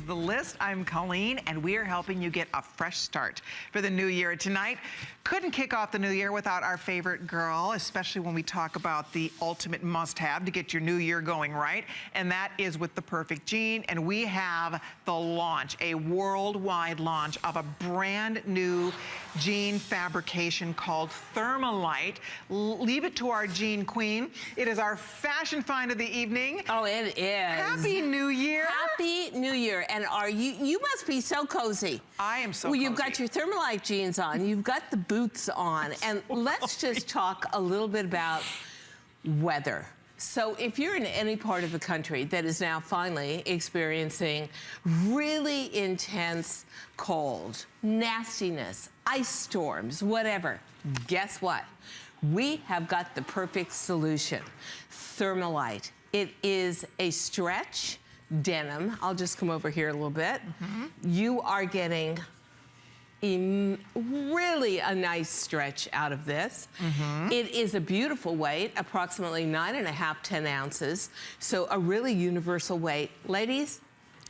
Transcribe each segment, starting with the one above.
The List. I'm Colleen, and we are helping you get a fresh start for the new year. Tonight, couldn't kick off the new year without our favorite girl, especially when we talk about the ultimate must-have to get your new year going right, and that is with the perfect jean. And we have the launch, a worldwide launch of a brand new jean fabrication called Thermolite. Leave it to our jean queen. It is our fashion find of the evening. Oh, it is. Happy New Year. Happy New Year. And you must be so cozy. I am so cozy. You've got your Thermolite jeans on, you've got the boots on, and let's just talk a little bit about weather. So if you're in any part of the country that is now finally experiencing really intense cold, nastiness, ice storms, whatever, guess what? We have got the perfect solution. Thermolite. It is a stretch denim. I'll just come over here a little bit. You are getting really a nice stretch out of this. It is a beautiful weight, approximately 9.5, 10 ounces. So a really universal weight. Ladies,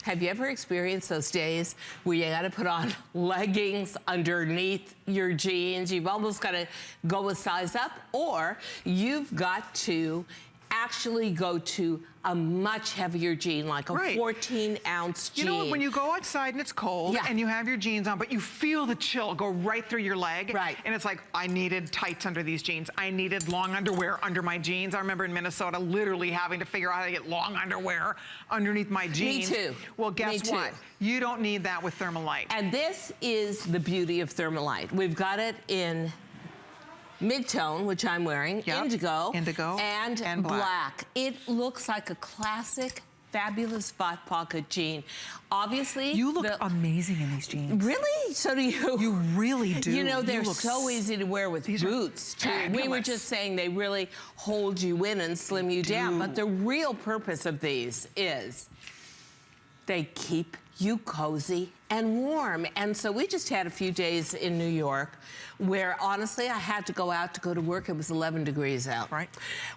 have you ever experienced those days where you gotta put on leggings underneath your jeans? You've almost gotta go a size up, or you've got to actually go to a much heavier jean, like a 14-ounce jean. You know what, when you go outside and it's cold and you have your jeans on, but you feel the chill go right through your leg. And it's like, I needed tights under these jeans. I needed long underwear under my jeans. I remember in Minnesota literally having to figure out how to get long underwear underneath my jeans. Me too. Well, guess what? You don't need that with Thermolite. And this is the beauty of Thermolite. We've got it in mid-tone, which I'm wearing, indigo, and black. It looks like a classic, fabulous fat pocket jean. Obviously, you look amazing in these jeans. Really? So do you. You really do. You know, they're so easy to wear with boots, too. We were just saying they really hold you in and slim you down. But the real purpose of these is they keep you cozy and warm. And so we just had a few days in New York where honestly I had to go out to go to work. It was 11 degrees out.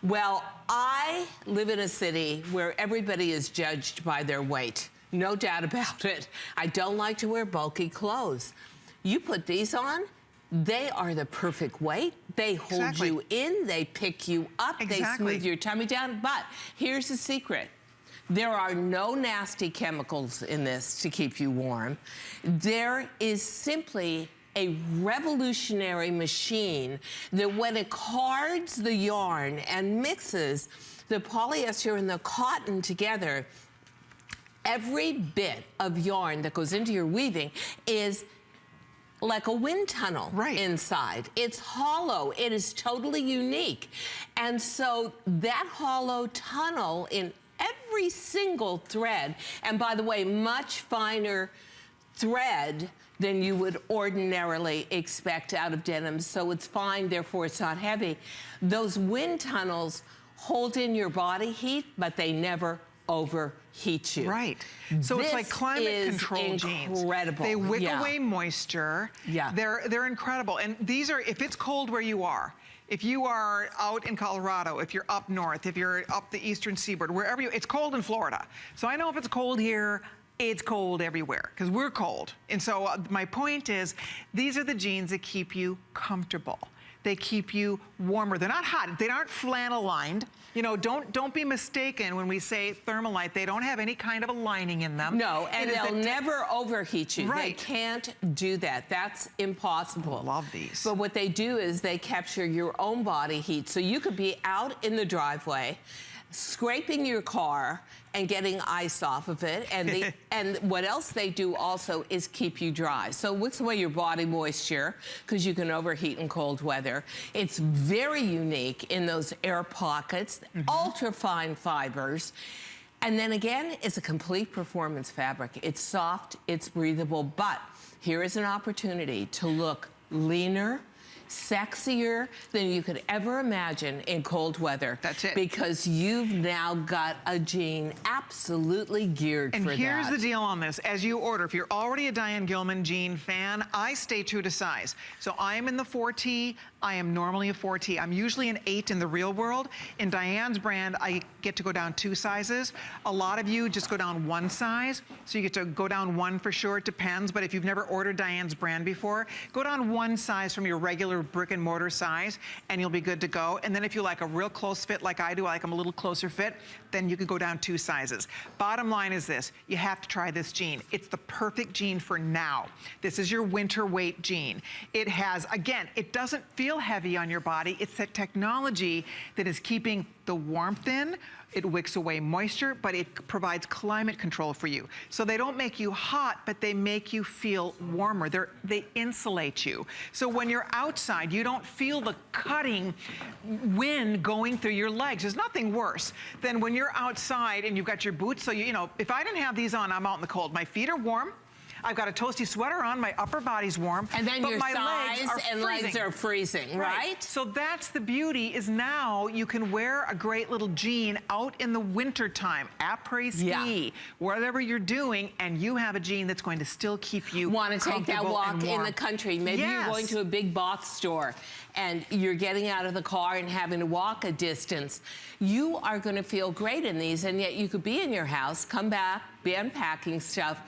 Well, I live in a city where everybody is judged by their weight. No doubt about it. I don't like to wear bulky clothes. You put these on, they are the perfect weight. They hold you in, they pick you up, they smooth your tummy down. But here's the secret. There are no nasty chemicals in this to keep you warm. There is simply a revolutionary machine that when it cards the yarn and mixes the polyester and the cotton together, every bit of yarn that goes into your weaving is like a wind tunnel inside. It's hollow. It is totally unique. And so that hollow tunnel in every single thread, and by the way, much finer thread than you would ordinarily expect out of denim, so it's fine, therefore it's not heavy. Those wind tunnels hold in your body heat, but they never overheat you. So it's like climate control jeans. Incredible. They wick away moisture. They're incredible. And these are, if it's cold where you are, if you are out in Colorado, if you're up north, if you're up the eastern seaboard, wherever it's cold in Florida. So I know if it's cold here, it's cold everywhere, because we're cold. And so my point is, these are the jeans that keep you comfortable. They keep you warmer. They're not hot. They aren't flannel lined. You know, don't be mistaken when we say Thermolite. They don't have any kind of a lining in them. No, and they'll never overheat you. They can't do that. That's impossible. I love these. But what they do is they capture your own body heat. So you could be out in the driveway, scraping your car and getting ice off of it. And and what else they do also is keep you dry. So it wicks away your body moisture because you can overheat in cold weather. It's very unique in those air pockets, ultra fine fibers. And then again, it's a complete performance fabric. It's soft, it's breathable, but here is an opportunity to look leaner, sexier than you could ever imagine in cold weather. That's it. Because you've now got a jean absolutely geared for that. And here's the deal on this. As you order, if you're already a Diane Gilman jean fan, I stay true to size. So I am in the 4T. I am normally a 4T. I'm usually an 8 in the real world. In Diane's brand, I get to go down 2 sizes. A lot of you just go down 1 size, so you get to go down 1 for sure, it depends, but if you've never ordered Diane's brand before, go down 1 size from your regular brick and mortar size, and you'll be good to go. And then if you like a real close fit like I do, I like them a little closer fit, then you can go down 2 sizes. Bottom line is this, you have to try this jean. It's the perfect jean for now. This is your winter weight jean. It has, again, it doesn't feel heavy on your body. It's that technology that is keeping the warmth in. It wicks away moisture, but it provides climate control for you. So they don't make you hot, but they make you feel warmer. They insulate you. So when you're outside, you don't feel the cutting wind going through your legs. There's nothing worse than when you're outside and you've got your boots. So, you know, if I didn't have these on, I'm out in the cold. My feet are warm. I've got a toasty sweater on, my upper body's warm, and then but your my thighs and legs are freezing, right? So that's the beauty, is now you can wear a great little jean out in the winter time, après-ski, whatever you're doing, and you have a jean that's going to still keep you want to take that walk in the country. Maybe you're going to a big box store and you're getting out of the car and having to walk a distance. You are going to feel great in these, and yet you could be in your house, come back, be unpacking stuff,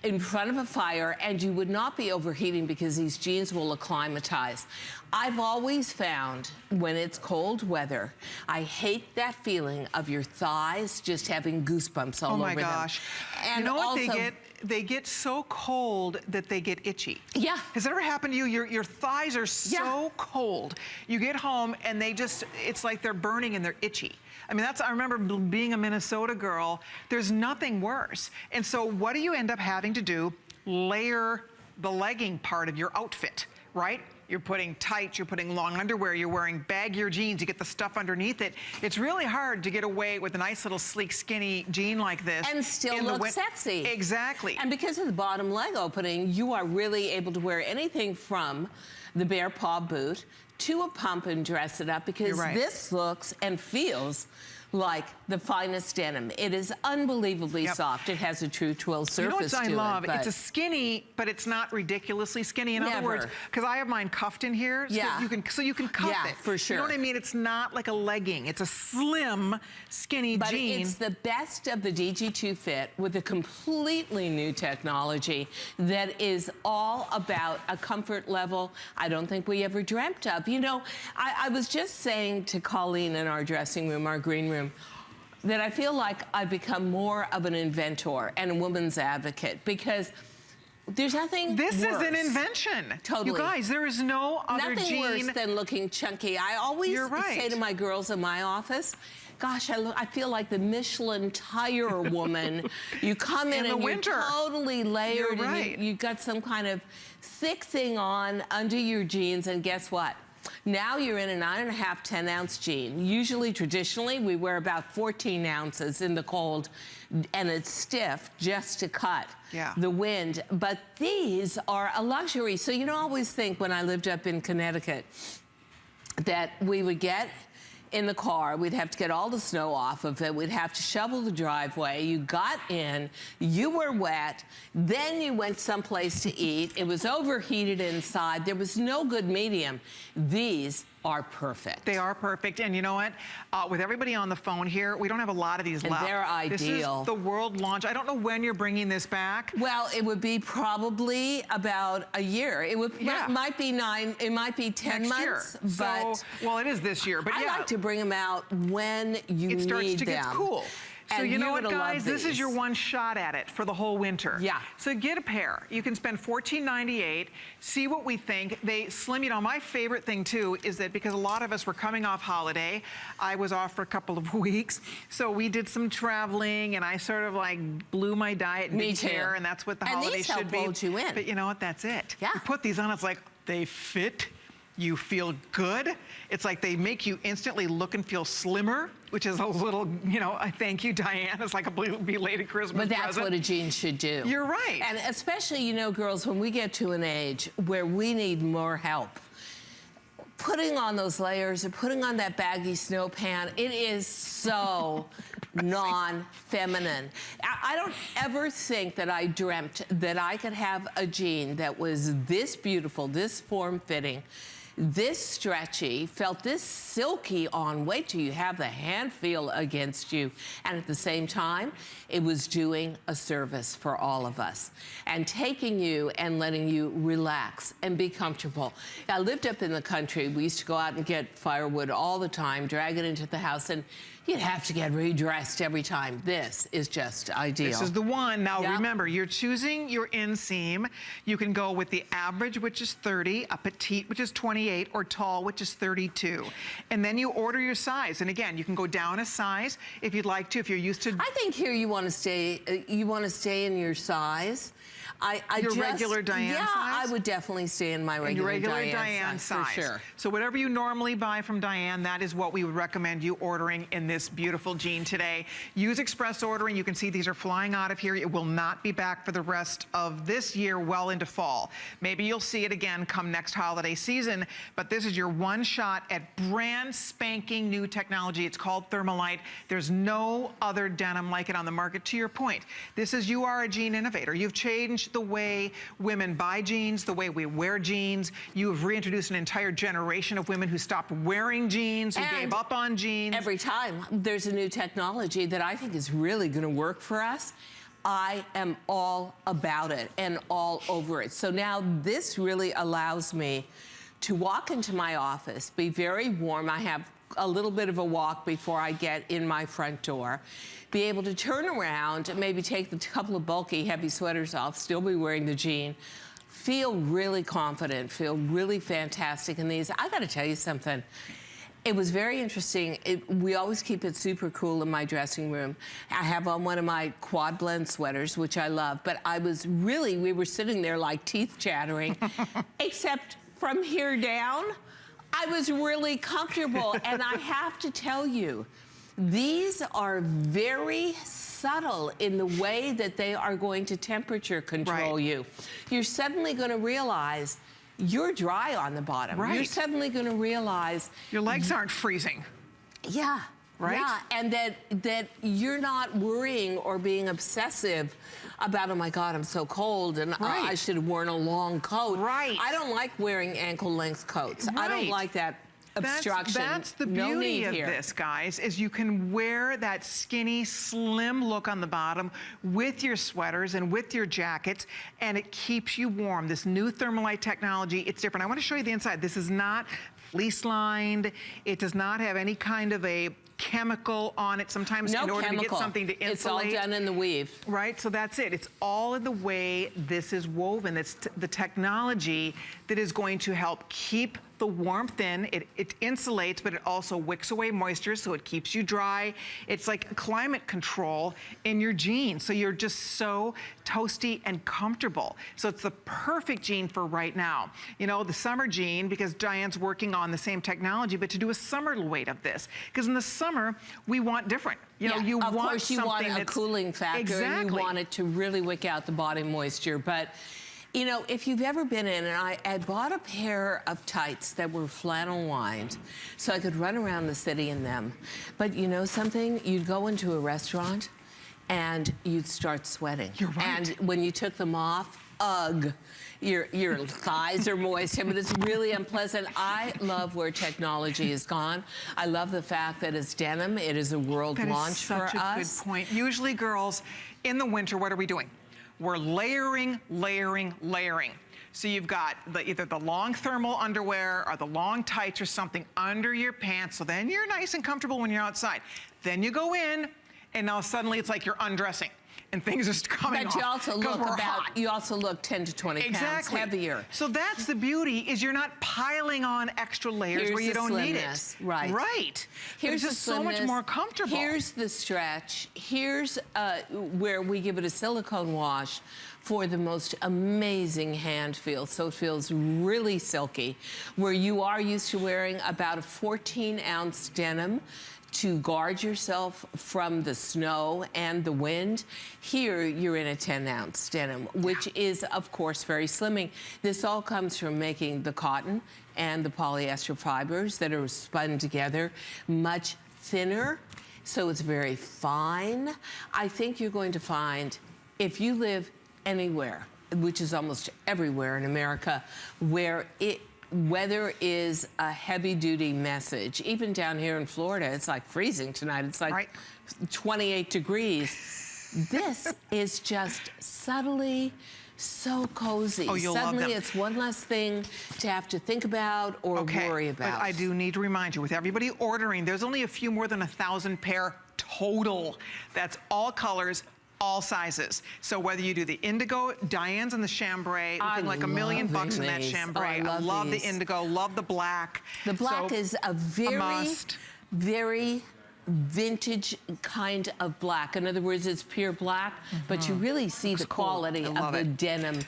in front of a fire, and you would not be overheating because these jeans will acclimatize. I've always found when it's cold weather, I hate that feeling of your thighs just having goosebumps all over them. Oh my gosh. And you know what they get? They get so cold that they get itchy. Yeah. Has that ever happened to you? Your thighs are so cold. You get home and they just, it's like they're burning and they're itchy. I mean, I remember being a Minnesota girl, there's nothing worse. And so what do you end up having to do? Layer the legging part of your outfit, right? You're putting tights, you're putting long underwear, you're wearing baggier jeans, you get the stuff underneath it. It's really hard to get away with a nice little sleek, skinny jean like this. And still look sexy. Exactly. And because of the bottom leg opening, you are really able to wear anything from the bare paw boot to a pump and dress it up, because this looks and feels like the finest denim. It is unbelievably soft. It has a true twill surface to it. You know what I love? It's a skinny, but it's not ridiculously skinny. In other words, because I have mine cuffed in here, so you can cuff it. For sure. You know what I mean? It's not like a legging. It's a slim, skinny jean. But it's the best of the DG2 fit with a completely new technology that is all about a comfort level I don't think we ever dreamt of. You know, I was just saying to Colleen in our dressing room, our green room, that I feel like I've become more of an inventor and a woman's advocate, because there's nothing This worse. is an invention. Totally. You guys, there is no other nothing jean. worse than looking chunky. I always say to my girls in my office, gosh, I feel like the Michelin tire woman. You come in and you're totally layered, and you've got some kind of thick thing on under your jeans, and guess what? Now you're in a 9.5, 10-ounce jean. Usually, traditionally, we wear about 14 ounces in the cold, and it's stiff just to cut the wind. But these are a luxury. So you know, I always think when I lived up in Connecticut that we would get in the car, we'd have to get all the snow off of it, we'd have to shovel the driveway, you got in, you were wet, then you went someplace to eat, it was overheated inside, there was no good medium. These are perfect. They are perfect, and you know what? With everybody on the phone here, we don't have a lot of these left. They're ideal. This is the world launch. I don't know when you're bringing this back. Well, it would be probably about a year. It would might be 10 months. But so, well, it is this year. But I like to bring them out when you need them. It starts to get cool. So you know what, guys? This is your one shot at it for the whole winter. Yeah. So get a pair. You can spend $14.98. See what we think. They slim. You know, my favorite thing too is that because a lot of us were coming off holiday, I was off for a couple of weeks, so we did some traveling, and I sort of like blew my diet and hair, and that's what the holiday should be. Hold you in. But you know what? That's it. Yeah. You put these on. It's like they fit. You feel good. It's like they make you instantly look and feel slimmer, which is a little, you know, I thank you, Diane. It's like a belated Christmas present. But that's what a jean should do. You're right. And especially, you know, girls, when we get to an age where we need more help, putting on those layers or putting on that baggy snow pant, it is so non-feminine. I don't ever think that I dreamt that I could have a jean that was this beautiful, this form-fitting, this stretchy, felt this silky on. Wait till you have the hand feel against you. And at the same time, it was doing a service for all of us and taking you and letting you relax and be comfortable. I lived up in the country. We used to go out and get firewood all the time, drag it into the house, and you'd have to get redressed every time. This is just ideal. This is the one. Now remember, you're choosing your inseam. You can go with the average, which is 30, a petite, which is 28, or tall, which is 32. And then you order your size. And again, you can go down a size if you'd like to, if you're used to. I think here you want to stay in your size. Your regular Diane size? Yeah, I would definitely stay in my regular Diane size. For sure. So whatever you normally buy from Diane, that is what we would recommend you ordering in this beautiful jean today. Use express ordering. You can see these are flying out of here. It will not be back for the rest of this year, well into fall. Maybe you'll see it again come next holiday season, but this is your one shot at brand spanking new technology. It's called Thermolite. There's no other denim like it on the market. To your point, you are a jean innovator. You've changed the way women buy jeans, the way we wear jeans. You have reintroduced an entire generation of women who stopped wearing jeans, who gave up on jeans. Every time there's a new technology that I think is really going to work for us, I am all about it and all over it. So now this really allows me to walk into my office, be very warm. I have a little bit of a walk before I get in my front door, be able to turn around and maybe take the couple of bulky, heavy sweaters off, still be wearing the jean, feel really confident, feel really fantastic in these. I gotta tell you something. It was very interesting. We always keep it super cool in my dressing room. I have on one of my quad blend sweaters, which I love, but we were sitting there like teeth chattering, except from here down, I was really comfortable. And I have to tell you, these are very subtle in the way that they are going to temperature control you. You're suddenly going to realize you're dry on the bottom. You're suddenly going to realize your legs aren't freezing. Yeah. Right? Yeah, and that you're not worrying or being obsessive about, oh my God, I'm so cold and I should have worn a long coat. I don't like wearing ankle-length coats. I don't like that obstruction. That's the beauty of this, guys, is you can wear that skinny, slim look on the bottom with your sweaters and with your jackets, and it keeps you warm. This new Thermolite technology, it's different. I want to show you the inside. This is not fleece lined. It does not have any kind of a chemical on it. Sometimes in order to get something to insulate. It's all done in the weave. Right, so that's it. It's all in the way this is woven. It's the technology that is going to help keep the warmth in. It insulates, but it also wicks away moisture, so it keeps you dry. It's like climate control in your jeans, so you're just so toasty and comfortable. So it's the perfect jean for right now. You know, the summer jean, because Diane's working on the same technology, but to do a summer weight of this. Because in the summer, we want different. You know, you of want course you want a cooling factor, and you want it to really wick out the body moisture. But you know, if you've ever been in, and I bought a pair of tights that were flannel lined so I could run around the city in them. But you know something? You'd go into a restaurant and you'd start sweating. You're right. And when you took them off, ugh, your thighs are moist, but it's really unpleasant. I love where technology has gone. I love the fact that it's denim. It is a world launch for us. That is such a good point. Usually, girls, in the winter, what are we doing? We're layering, layering, layering. So you've got either the long thermal underwear or the long tights or something under your pants, so then you're nice and comfortable when you're outside. Then you go in, and now suddenly it's like you're undressing. And things are coming off. But you also look 10 to 20 pounds heavier. So that's the beauty, is you're not piling on extra layers where you don't need it. Right. Here's just so much more comfortable. Here's the stretch. Here's where we give it a silicone wash for the most amazing hand feel. So it feels really silky. Where you are used to wearing about a 14-ounce denim to guard yourself from the snow and the wind, here you're in a 10-ounce denim, which is, of course, very slimming. This all comes from making the cotton and the polyester fibers that are spun together much thinner, so it's very fine. I think you're going to find, if you live anywhere, which is almost everywhere in America, where weather is a heavy-duty message. Even down here in Florida, it's like freezing tonight. It's like 28 degrees. This is just subtly so cozy. Oh, you'll love them. Suddenly, it's one less thing to have to think about or worry about. But I do need to remind you, with everybody ordering, there's only a few more than 1,000 pair total. That's all colors, all sizes. So whether you do the indigo, Diane's and the chambray, looking like $1 million bucks in that chambray. I love the indigo, love the black. The black is a very vintage kind of black. In other words, it's pure black, but you really see the quality of the denim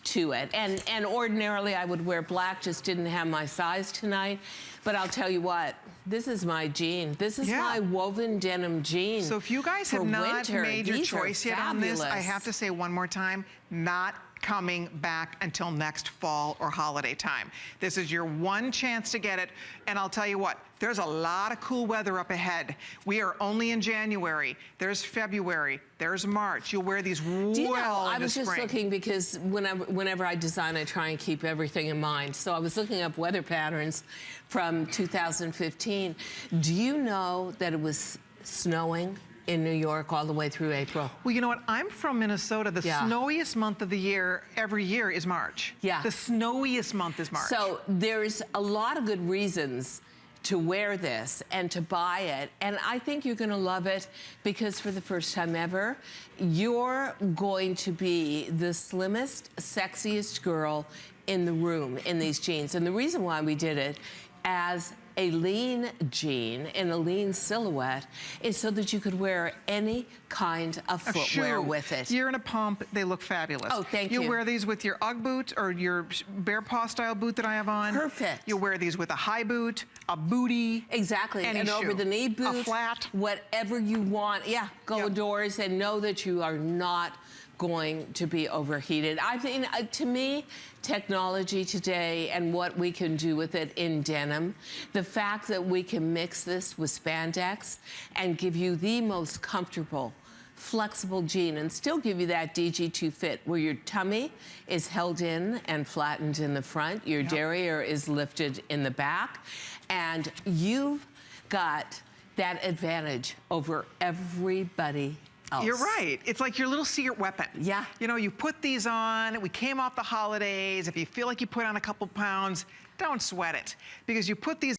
to it. And ordinarily I would wear black, just didn't have my size tonight. But I'll tell you what, this is my jean. This is my woven denim jean. So if you guys have not made your choice yet on this, I have to say one more time, not coming back until next fall or holiday time. This is your one chance to get it. And I'll tell you what, there's a lot of cool weather up ahead. We are only in January. There's February. There's March. You'll wear these well into spring. I was just looking, because whenever I design, I try and keep everything in mind. So I was looking up weather patterns from 2015. Do you know that it was snowing in New York all the way through April? Well, you know what? I'm from Minnesota. The snowiest month of the year, every year, is March. Yeah. The snowiest month is March. So there's a lot of good reasons to wear this and to buy it. And I think you're gonna love it, because for the first time ever, you're going to be the slimmest, sexiest girl in the room in these jeans. And the reason why we did it as a lean jean in a lean silhouette is so that you could wear any kind of footwear with it. You're in a pump, they look fabulous. Oh, thank you. You'll wear these with your Ugg boot or your bear paw style boot that I have on. Perfect. You'll wear these with a high boot, a bootie. Exactly, an over the knee boot. A flat. Whatever you want. Yeah, go indoors and know that you are not going to be overheated. I think, to me, technology today and what we can do with it in denim, the fact that we can mix this with spandex and give you the most comfortable, flexible jean and still give you that DG2 fit where your tummy is held in and flattened in the front, your derriere is lifted in the back, and you've got that advantage over everybody else. You're right. It's like your little secret weapon. Yeah. You know, you put these on, we came off the holidays. If you feel like you put on a couple pounds, don't sweat it, because you put these